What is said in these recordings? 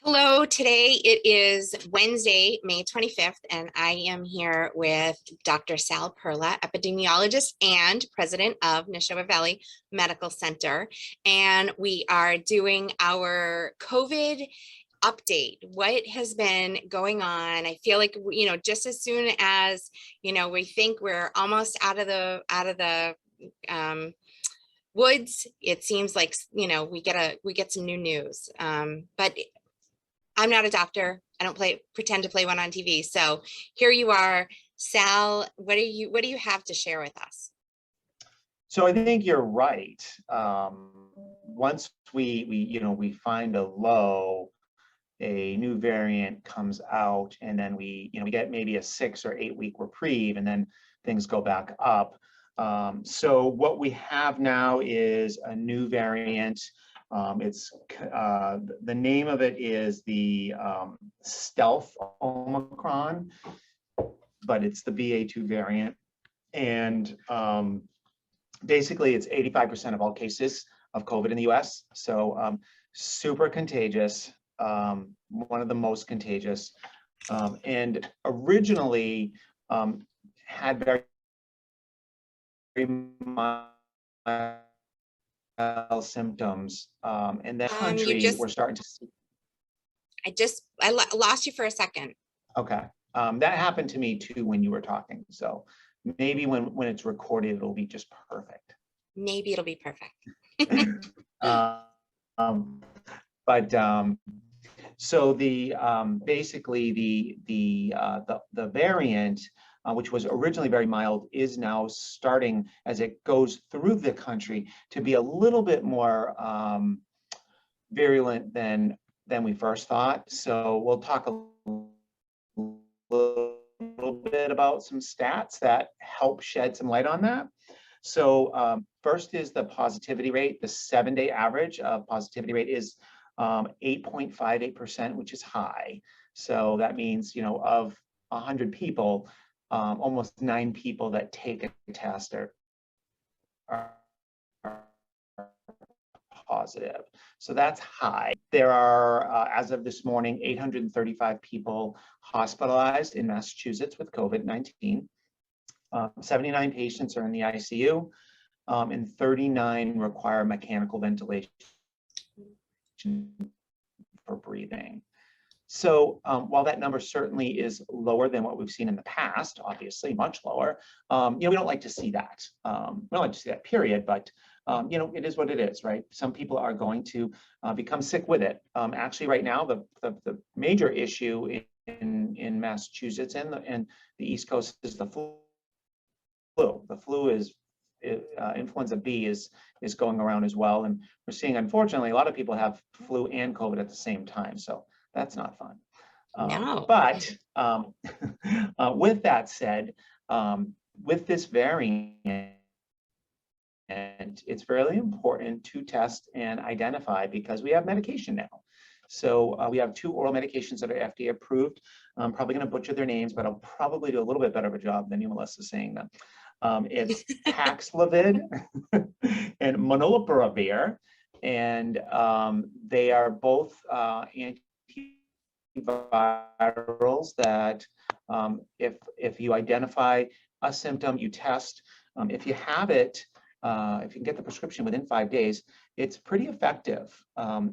Hello, today it is Wednesday, May 25th, and I am here with Dr. Sal Perla, epidemiologist and president of Nashoba Valley Medical Center. And we are doing our COVID update. What has been going on? I feel like, just as soon as, we think we're almost out of the woods, it seems like, we get some new news. But I'm not a doctor. I don't pretend to play one on TV. So here you are, Sal. What do you have to share with us? So I think you're right. Once we find a low, a new variant comes out, and then we get maybe a 6 or 8 week reprieve, and then things go back up. So what we have now is a new variant. The name of it is the stealth Omicron, but it's the BA2 variant. And basically it's 85% of all cases of COVID in the US. So super contagious, one of the most contagious. And originally had very mild symptoms, and then we're starting to see. I lost you for a second. Okay, that happened to me too when you were talking. So maybe when it's recorded, it'll be just perfect. Maybe it'll be perfect. So the basically the variant, which was originally very mild, is now starting, as it goes through the country, to be a little bit more virulent than we first thought. So we'll talk a little bit about some stats that help shed some light on that. So first is the positivity rate. The 7-day average of positivity rate is 8.58%, which is high. So that means, of 100 people, almost 9 people that take a test are positive. So that's high. There are, as of this morning, 835 people hospitalized in Massachusetts with COVID-19. 79 patients are in the ICU, and 39 require mechanical ventilation for breathing. So while that number certainly is lower than what we've seen in the past, obviously much lower, we don't like to see that. We don't like to see that, period, but it is what it is, right? Some people are going to become sick with it. Actually, right now, the major issue in Massachusetts and the East Coast is the flu. The flu is influenza B is going around as well, and we're seeing, unfortunately, a lot of people have flu and COVID at the same time. So that's not fun. No. But with that said, with this variant, it's really important to test and identify, because we have medication now. So we have 2 oral medications that are FDA approved. I'm probably going to butcher their names, but I'll probably do a little bit better of a job than you, Melissa, saying them. It's Paxlovid and Molnupiravir, and they are both antivirals that if you identify a symptom, you test. If you have it, if you can get the prescription within 5 days, it's pretty effective.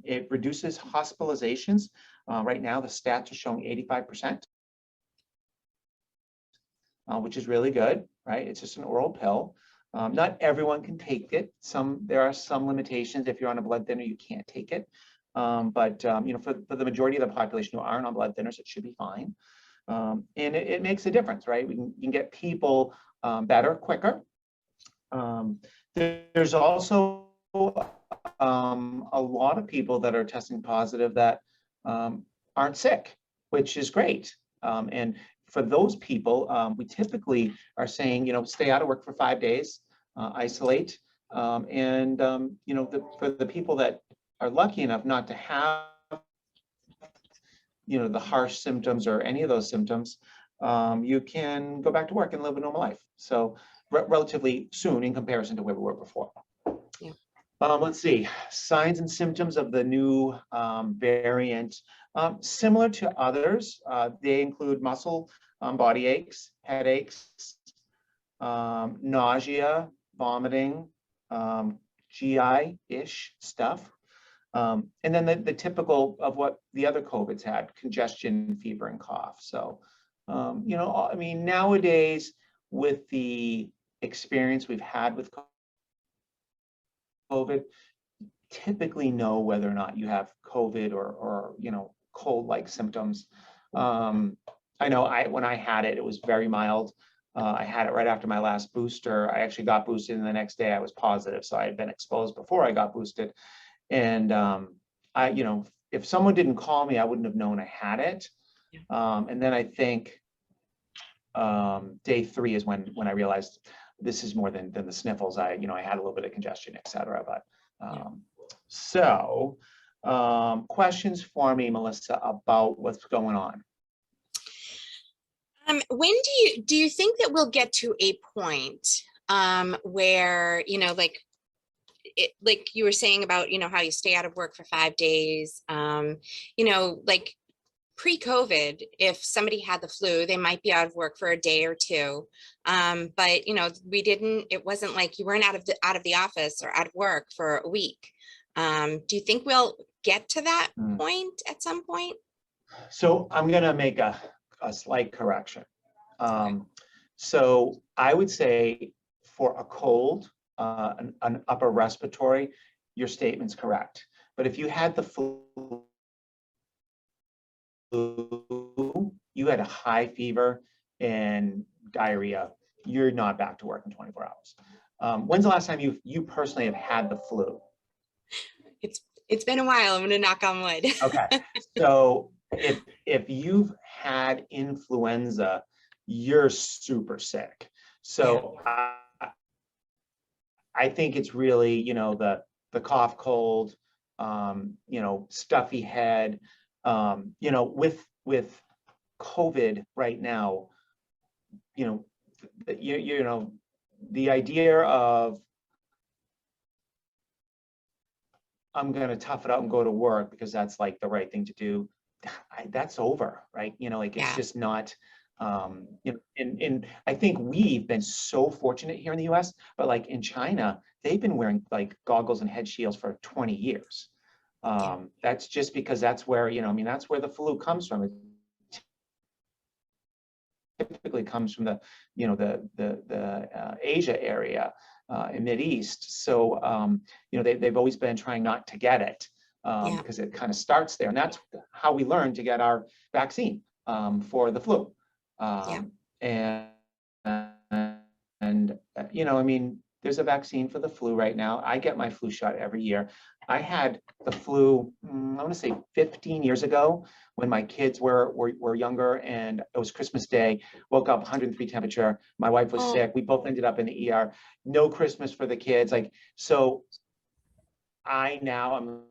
It reduces hospitalizations. Right now, the stats are showing 85%, which is really good, right? It's just an oral pill. Not everyone can take it. There are some limitations. If you're on a blood thinner, you can't take it. But for the majority of the population who aren't on blood thinners, it should be fine. And it makes a difference, right? You can get people better quicker. There's also a lot of people that are testing positive that aren't sick, which is great. And for those people, we typically are saying, stay out of work for 5 days, isolate, and for the people that are lucky enough not to have, the harsh symptoms or any of those symptoms, you can go back to work and live a normal life. So relatively soon in comparison to where we were before. Yeah. Let's see, signs and symptoms of the new variant. Similar to others, they include muscle, body aches, headaches, nausea, vomiting, GI-ish stuff. And then the typical of what the other COVIDs had, congestion, fever, and cough. So, I mean, nowadays, with the experience we've had with COVID, typically know whether or not you have COVID or cold-like symptoms. I know when I had it, it was very mild. I had it right after my last booster. I actually got boosted, and the next day I was positive. So I had been exposed before I got boosted. And if someone didn't call me, I wouldn't have known I had it. And then I think day 3 is when I realized this is more than the sniffles. I had a little bit of congestion, et cetera. But questions for me, Melissa, about what's going on. When do you think that we'll get to a point where, like you were saying about, how you stay out of work for 5 days, like pre-COVID, if somebody had the flu, they might be out of work for a day or two. But it wasn't like you weren't out of the office or out of work for a week. Do you think we'll get to that point at some point? So I'm going to make a slight correction. So I would say for a cold, an upper respiratory, your statement's correct. But if you had the flu, you had a high fever and diarrhea, you're not back to work in 24 hours. When's the last time you personally have had the flu? It's been a while. I'm going to knock on wood. Okay. So if you've had influenza, you're super sick. So I think it's really, the cough, cold, stuffy head, with COVID right now, the idea of I'm going to tough it out and go to work because that's like the right thing to do. That's over, right? It's just not, and I think we've been so fortunate here in the US, but like in China, they've been wearing like goggles and head shields for 20 years. That's just because that's where, that's where the flu comes from. It typically comes from the Asia area, in Mideast. So, they've always been trying not to get it. Because it kind of starts there. And that's how we learned to get our vaccine for the flu. There's a vaccine for the flu right now. I get my flu shot every year. I had the flu, I want to say 15 years ago when my kids were younger, and it was Christmas Day, woke up 103 temperature. My wife was sick. We both ended up in the ER. No Christmas for the kids. So I'm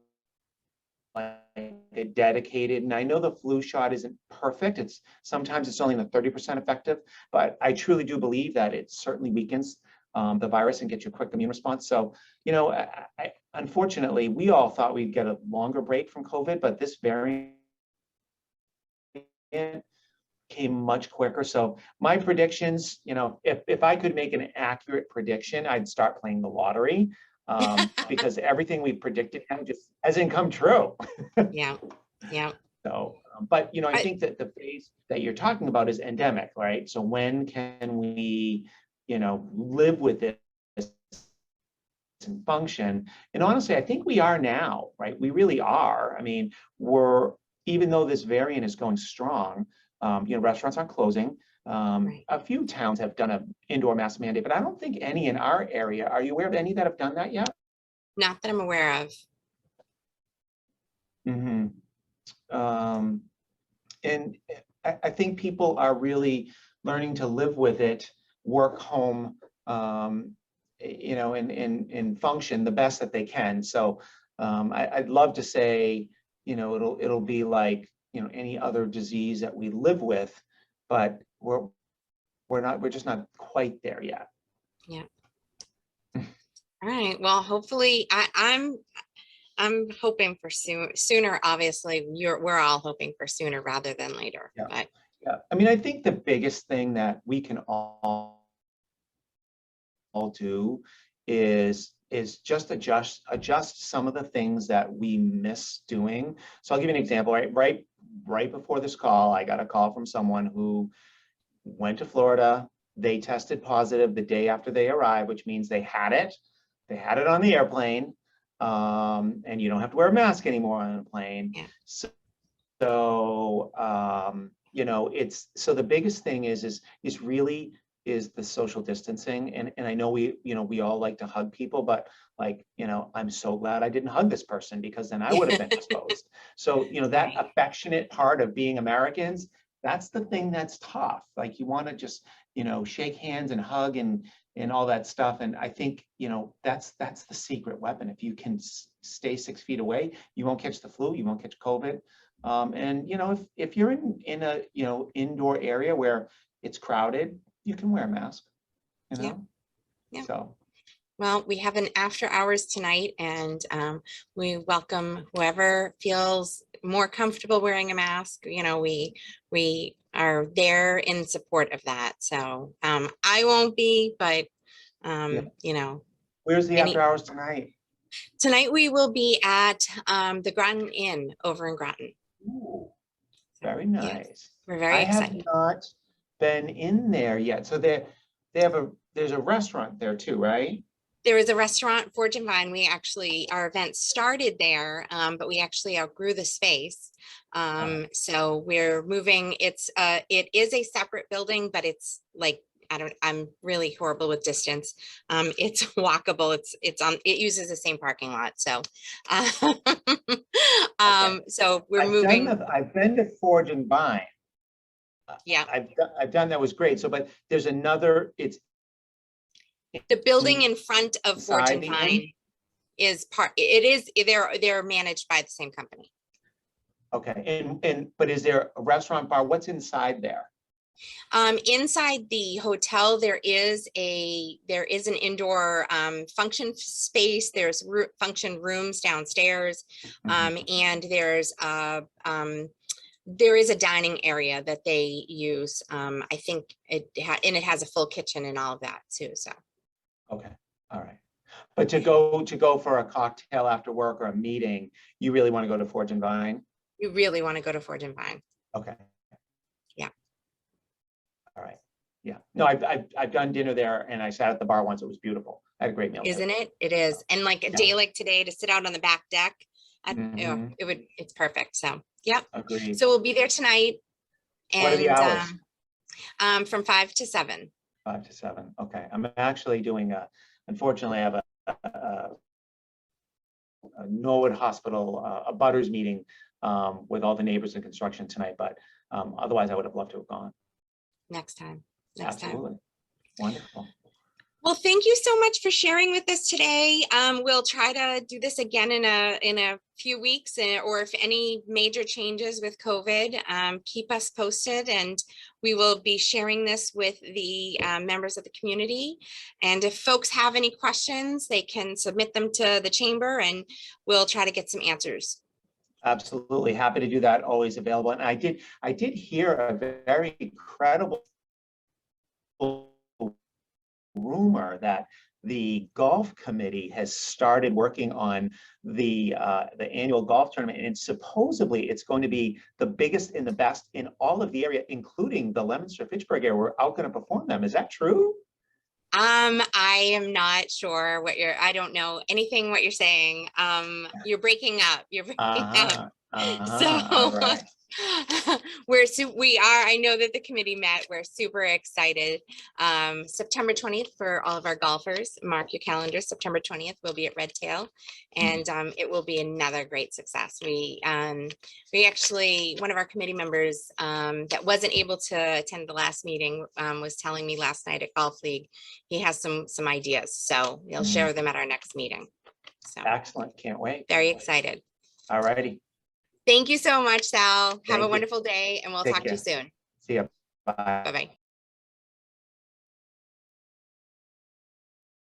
like dedicated, and I know the flu shot isn't perfect. Sometimes it's only in the 30% effective, but I truly do believe that it certainly weakens the virus and gets you a quick immune response. So, unfortunately, we all thought we'd get a longer break from COVID, but this variant came much quicker. So my predictions, if I could make an accurate prediction, I'd start playing the lottery. Because everything we predicted just hasn't come true. Yeah. So, but I think that the phase that you're talking about is endemic, right? So when can we, live with it and function? And honestly, I think we are now, right? We really are. I mean, even though this variant is going strong, restaurants aren't closing. A few towns have done an indoor mask mandate, but I don't think any in our area. Are you aware of any that have done that yet? Not that I'm aware of. And I think people are really learning to live with it, work home, and function the best that they can. So I'd love to say, it'll be like, any other disease that we live with, but we're just not quite there yet. Yeah. All right. Well, hopefully I'm hoping for sooner. Obviously, we're all hoping for sooner rather than later. Yeah. But Yeah. I mean, I think the biggest thing that we can all do is just adjust some of the things that we miss doing. So I'll give you an example. Right before this call, I got a call from someone who went to Florida. They tested positive the day after they arrived, which means they had it. They had it on the airplane, and you don't have to wear a mask anymore on a plane. yeah, So, it's so the biggest thing is really is the social distancing. And I know we all like to hug people, but I'm so glad I didn't hug this person because then I would have been exposed. So, that right. affectionate part of being Americans, that's the thing that's tough. Like you want to just, shake hands and hug and all that stuff. And I think, that's the secret weapon. If you can stay 6 feet away, you won't catch the flu, you won't catch COVID. And if you're in a indoor area where it's crowded, you can wear a mask, you Yeah. know. Yeah. So Well, we have an after hours tonight, and we welcome whoever feels more comfortable wearing a mask. We are there in support of that. So I won't be, but yeah, where's the after any hours tonight? tonight we will be at the Groton Inn over in Groton. Ooh, So very yes, nice. we're very I have excited. not been in there yet. So there's a restaurant there too, right? There is a restaurant, Forge and Vine. Our event started there, but we actually outgrew the space. Uh, So we're moving. It is a separate building, but it's like, I'm really horrible with distance. It's walkable. It uses the same parking lot. So, okay. so we're moving. I've been to Forge and Vine. Yeah. I've done that was great. So, but there's another. It's The building in front of Forge inside and the inn. Vine they're managed by the same company. Okay, but is there a restaurant bar? What's inside there? Inside the hotel, there is an indoor function space. There's function rooms downstairs, Mhm. and there is a dining area that they use. I think it has a full kitchen and all of that too. So Okay, all right. But to go for a cocktail after work or a meeting, you really want to go to Forge and Vine? you really want to go to Forge and Vine. Okay, Yeah. all right. Yeah. No, I've done dinner there and I sat at the bar once. It was beautiful. I had a great meal too. Isn't it? It is. And like a Yeah. day like today to sit out on the back deck, Mhm. it's perfect. So, yep. Agreed. So we'll be there tonight What are the and hours? from 5 to 7. 5 to 7. Okay. I'm actually doing unfortunately I have a Norwood Hospital, a butters meeting with all the neighbors in construction tonight, but otherwise I would have loved to have gone. Next time. Absolutely. Wonderful. Well, thank you so much for sharing with us today. We'll try to do this again in a few weeks, or if any major changes with COVID, keep us posted, and we will be sharing this with the members of the community. And if folks have any questions, they can submit them to the chamber, and we'll try to get some answers. Absolutely. Happy to do that. Always available. And I did hear a very credible rumor that the golf committee has started working on the annual golf tournament, and supposedly it's going to be the biggest and the best in all of the area, including the Leominster-Fitchburg area. We're out going to perform them. Is that true? I am not sure I don't know anything what you're saying. You're breaking up. You're breaking up. Uh-huh. Uh-huh. All So right. I know that the committee met. We're super excited. September 20th for all of our golfers. Mark your calendars. September 20th we'll be at Red Tail, and it will be another great success. We actually, one of our committee members that wasn't able to attend the last meeting was telling me last night at Golf League he has some ideas, so he'll share them at our next meeting. So Excellent. Can't wait. very excited. All righty. Thank you so much, Sal. Have a Thank you. wonderful day, and we'll Take talk to you care. soon. See ya. Bye. Bye-bye.